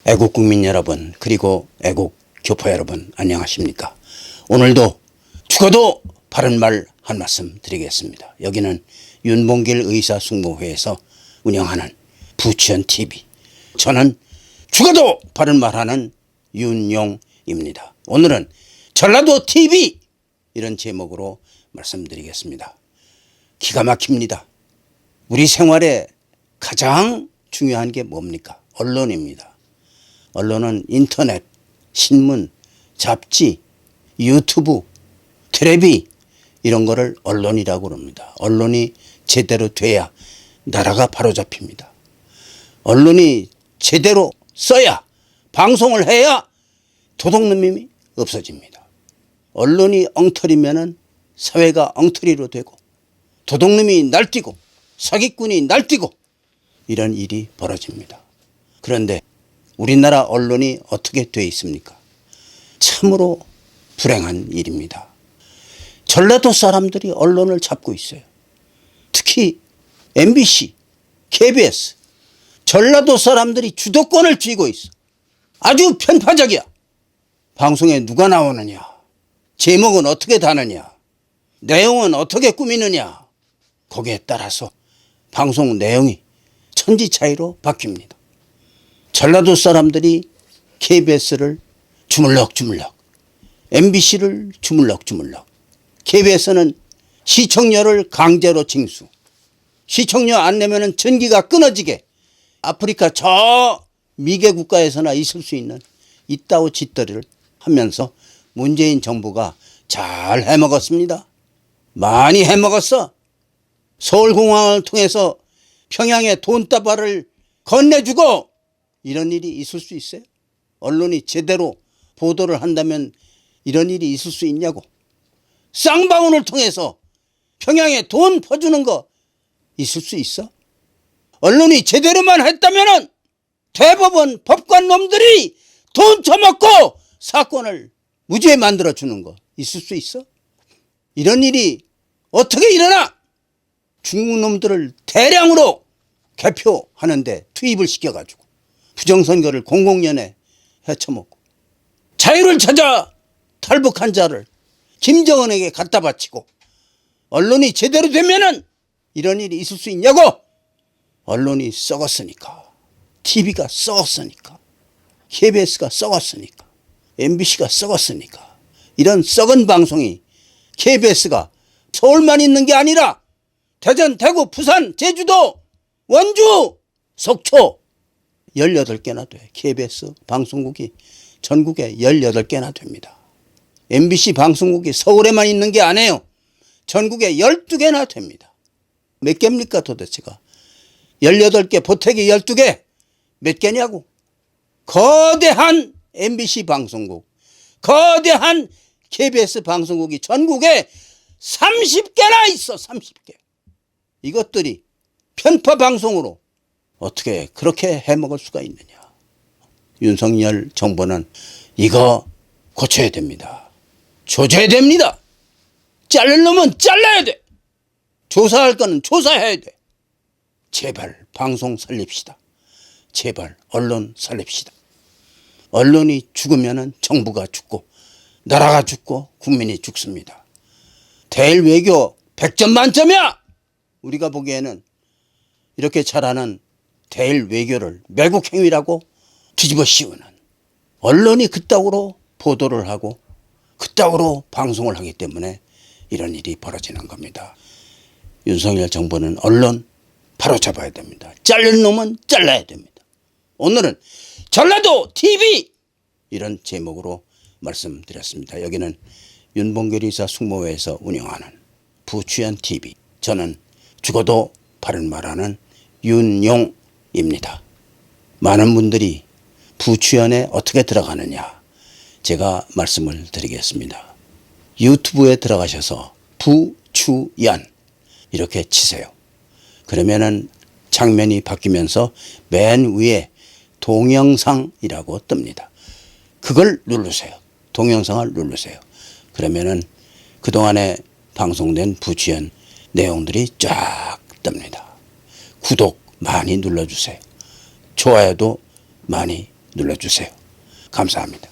애국 국민 여러분, 그리고 애국 교포 여러분, 안녕하십니까? 오늘도 죽어도 바른 말 한 말씀 드리겠습니다. 여기는 윤봉길 의사숙모회에서 운영하는 부치현TV, 저는 죽어도 바른 말하는 윤용입니다. 오늘은 전라도TV 이런 제목으로 말씀드리겠습니다. 기가 막힙니다. 우리 생활에 가장 중요한 게 뭡니까? 언론입니다. 언론은 인터넷, 신문, 잡지, 유튜브, 텔레비 이런 거를 언론이라고 합니다. 언론이 제대로 돼야 나라가 바로잡힙니다. 언론이 제대로 써야, 방송을 해야 도둑놈이 없어집니다. 언론이 엉터리면은 사회가 엉터리로 되고, 도둑놈이 날뛰고, 사기꾼이 날뛰고 이런 일이 벌어집니다. 그런데 우리나라 언론이 어떻게 되어 있습니까? 참으로 불행한 일입니다. 전라도 사람들이 언론을 잡고 있어요. 특히 MBC, KBS, 전라도 사람들이 주도권을 쥐고 있어. 아주 편파적이야. 방송에 누가 나오느냐, 제목은 어떻게 다느냐, 내용은 어떻게 꾸미느냐, 거기에 따라서 방송 내용이 천지 차이로 바뀝니다. 전라도 사람들이 KBS를 주물럭주물럭, MBC를 주물럭주물럭, KBS는 시청료를 강제로 징수, 시청료 안 내면은 전기가 끊어지게, 아프리카 저 미개 국가에서나 있을 수 있는 이따오 짓거리를 하면서 문재인 정부가 잘 해먹었습니다. 많이 해먹었어. 서울공항을 통해서 평양에 돈다발을 건네주고 이런 일이 있을 수 있어요? 언론이 제대로 보도를 한다면 이런 일이 있을 수 있냐고. 쌍방울을 통해서 평양에 돈 퍼주는 거 있을 수 있어? 언론이 제대로만 했다면 대법원 법관 놈들이 돈 처먹고 사건을 무죄 만들어주는 거 있을 수 있어? 이런 일이 어떻게 일어나? 중국 놈들을 대량으로 개표하는데 투입을 시켜가지고 부정선거를 공공연히 헤쳐먹고, 자유를 찾아 탈북한 자를 김정은에게 갖다 바치고, 언론이 제대로 되면은 이런 일이 있을 수 있냐고. 언론이 썩었으니까, TV가 썩었으니까, KBS가 썩었으니까, MBC가 썩었으니까, 이런 썩은 방송이 KBS가 서울만 있는 게 아니라 대전, 대구, 부산, 제주도, 원주, 속초 18개나 돼. KBS 방송국이 전국에 18개나 됩니다. MBC 방송국이 서울에만 있는 게 아니에요. 전국에 12개나 됩니다. 몇 개입니까 도대체가? 18개, 보태기 12개 몇 개냐고. 거대한 MBC 방송국, 거대한 KBS 방송국이 전국에 30개나 있어. 30개. 이것들이 편파 방송으로 어떻게 그렇게 해먹을 수가 있느냐. 윤석열 정부는 이거 고쳐야 됩니다. 조져야 됩니다. 자를 놈은 잘라야 돼. 조사할 거는 조사해야 돼. 제발 방송 살립시다. 제발 언론 살립시다. 언론이 죽으면 정부가 죽고, 나라가 죽고, 국민이 죽습니다. 대일 외교 100점 만점이야. 우리가 보기에는 이렇게 잘하는 대일 외교를 매국 행위라고 뒤집어 씌우는, 언론이 그따구로 보도를 하고 그따구로 방송을 하기 때문에 이런 일이 벌어지는 겁니다. 윤석열 정부는 언론 바로 잡아야 됩니다. 자를 놈은 잘라야 됩니다. 오늘은 전라도TV 이런 제목으로 말씀드렸습니다. 여기는 윤봉길 의사숙모회에서 운영하는 부치현TV, 저는 죽어도 바른 말하는 윤용입니다. 많은 분들이 부치현에 어떻게 들어가느냐, 제가 말씀을 드리겠습니다. 유튜브에 들어가셔서 부추연 이렇게 치세요. 그러면은 장면이 바뀌면서 맨 위에 동영상이라고 뜹니다. 그걸 누르세요. 동영상을 누르세요. 그러면은 그동안에 방송된 부치연 내용들이 쫙 뜹니다. 구독 많이 눌러주세요. 좋아요도 많이 눌러주세요. 감사합니다.